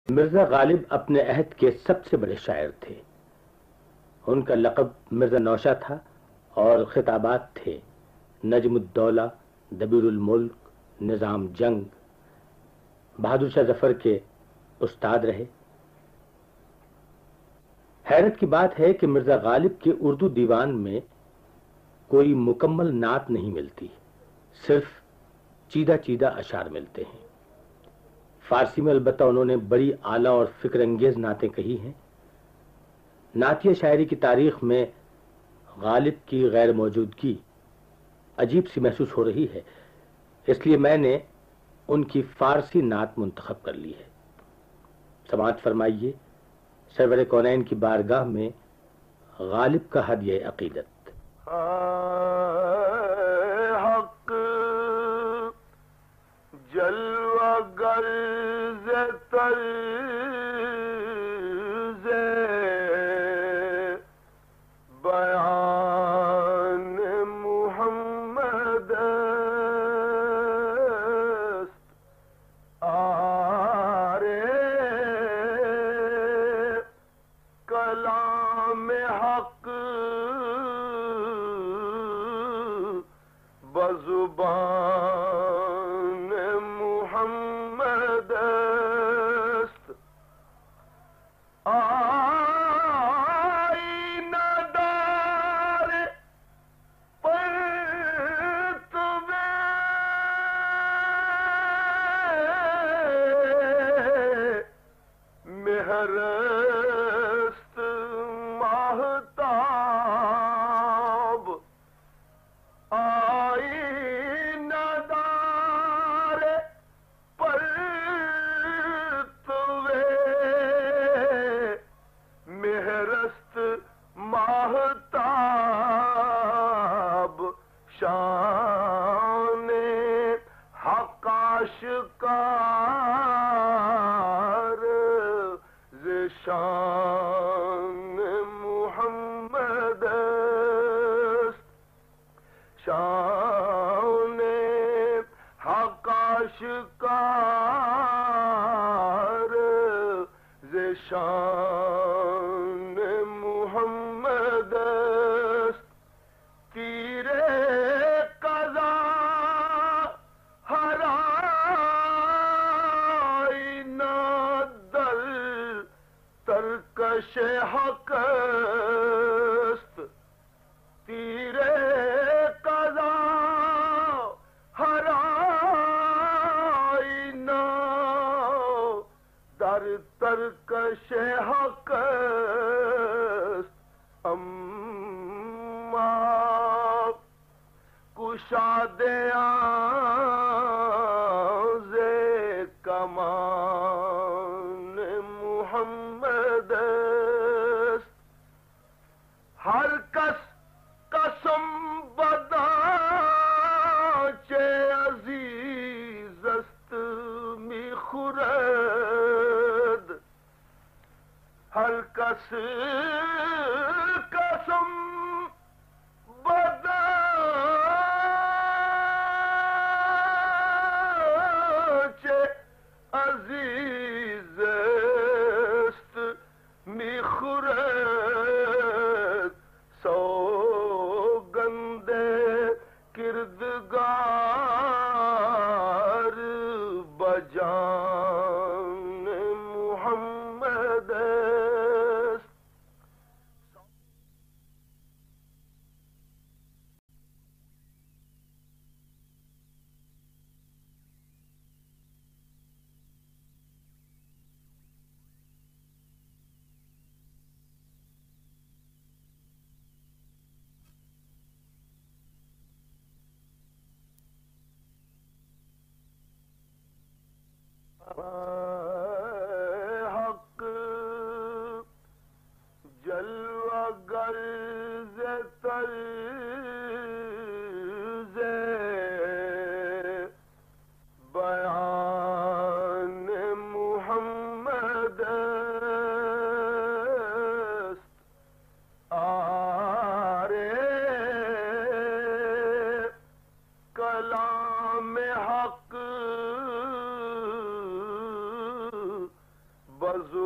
مرزا غالب اپنے عہد کے سب سے بڑے شاعر تھے. ان کا لقب مرزا نوشہ تھا اور خطابات تھے نجم الدولہ، دبیر الملک، نظام جنگ. بہادر شاہ ظفر کے استاد رہے. حیرت کی بات ہے کہ مرزا غالب کے اردو دیوان میں کوئی مکمل نعت نہیں ملتی، صرف چیدہ چیدہ اشعار ملتے ہیں. فارسی میں البتہ انہوں نے بڑی اعلیٰ اور فکر انگیز نعتیں کہی ہیں. نعتیہ شاعری کی تاریخ میں غالب کی غیر موجودگی عجیب سی محسوس ہو رہی ہے، اس لیے میں نے ان کی فارسی نعت منتخب کر لی ہے. سماعت فرمائیے سرور کونین کی بارگاہ میں غالب کا ہدیہ عقیدت. حق جلوہ گرز طرز بیان محمد است. آرے کلام حق بزبان محمد است. آئینہ دار پرتو مہر است ماہتاب. آئینہ دار پرتو مہر است ماہتاب. شان حق آشکار ز شان محمد است. شان حق آشکار ز شان محمد است. تیر قضا ہر آئینہ دل ترکش حق است. تیر قضا ہر آئینہ در ترکش حق است. اما کشاد آز کمان محمد است. ہر کس قسم بدانچ عزیز است می خورد. ہر کس قسم بدانچ عزیز است می خورد. سوگند کردگار بجان محمد است.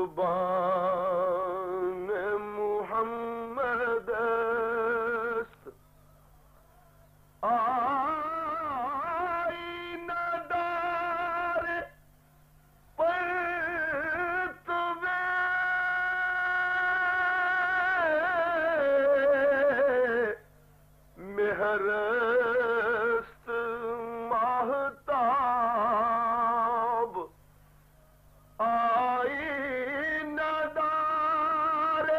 زبان محمد است آئینہ دار پرتو مہر است ماہتاب آئینہ دار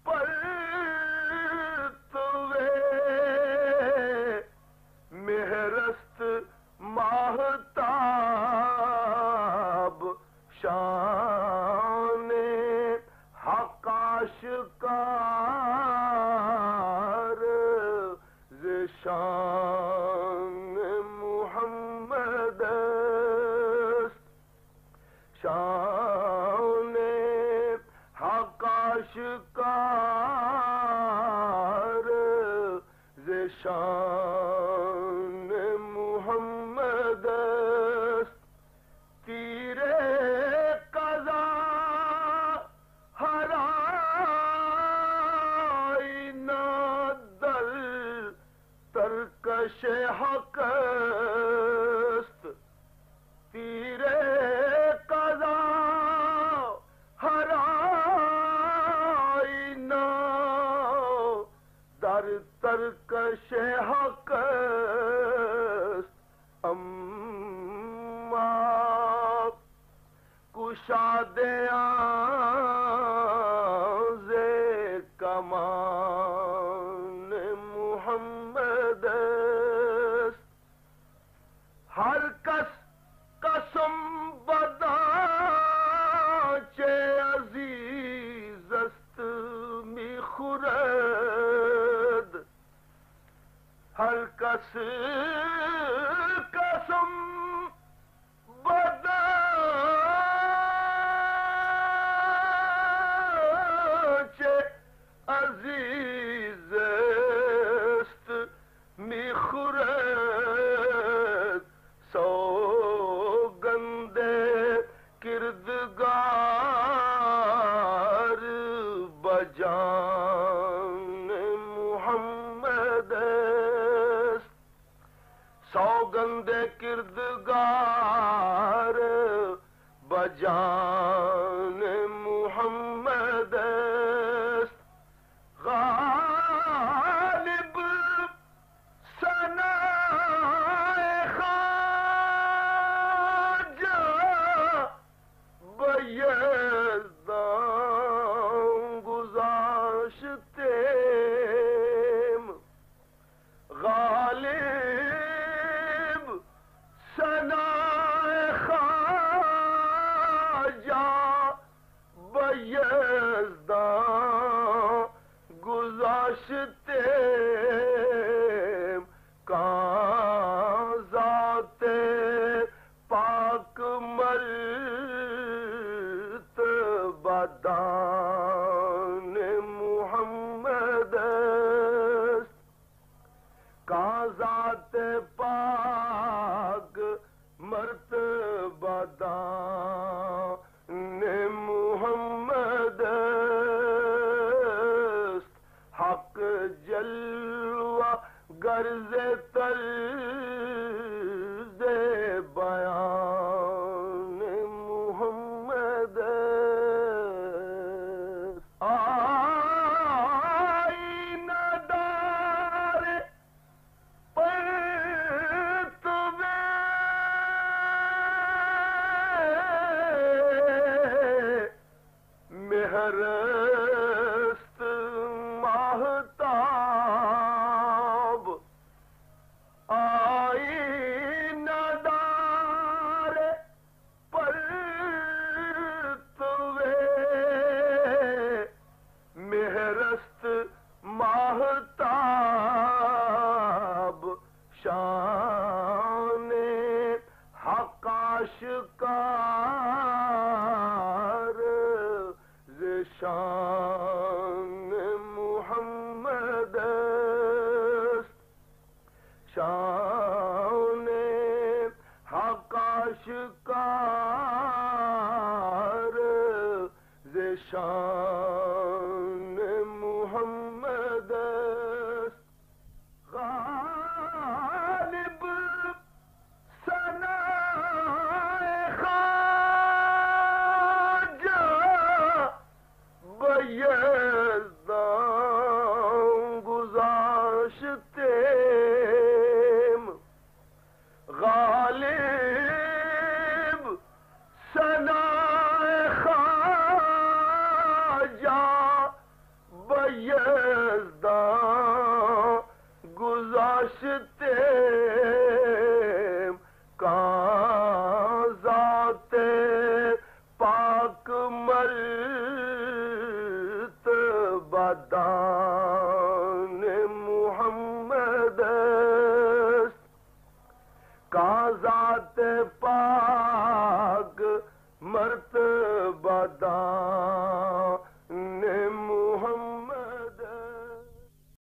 پرتو مہر است ماہتاب شان حق آشکار ز شان محمد است شان حق آشکار ز شان محمد است تیر قضا ہر آئینہ دل ترکش حق است تیر قضا ہر آئینہ در ترکش حق است اما کشاد آز کمان محمد است ہر کس قسم بدانچ عزیز است می خورد ہر کس قسم بدانچ عزیز است می خورد سوگند کردگار بجان محمد است سوگند کردگار بجان محمد است غالب ثنا خواجہ بیزدان گذاشتیم غالب ثنا خواجہ بیزدان گذاشتیم کان ذات پاک مرتبدان محمد است کان ذات پاک مرتبدان محمد است حق جلوہ غرض طرز بیان محمد است آئینہ دار پرتو مہر است ماہتاب آئینہ دار پرتو مہر است ماہتاب شان حق آشکار ز شان محمد است شان حق آشکار شان محمد غالب ثنا خواجہ بیزدان گذاشتے غالب ثنا خواجہ بیزدان گذاشتے کہاں ذات پاک مرتبہ دان محمد کہاں ذات پاک مرتبہ دان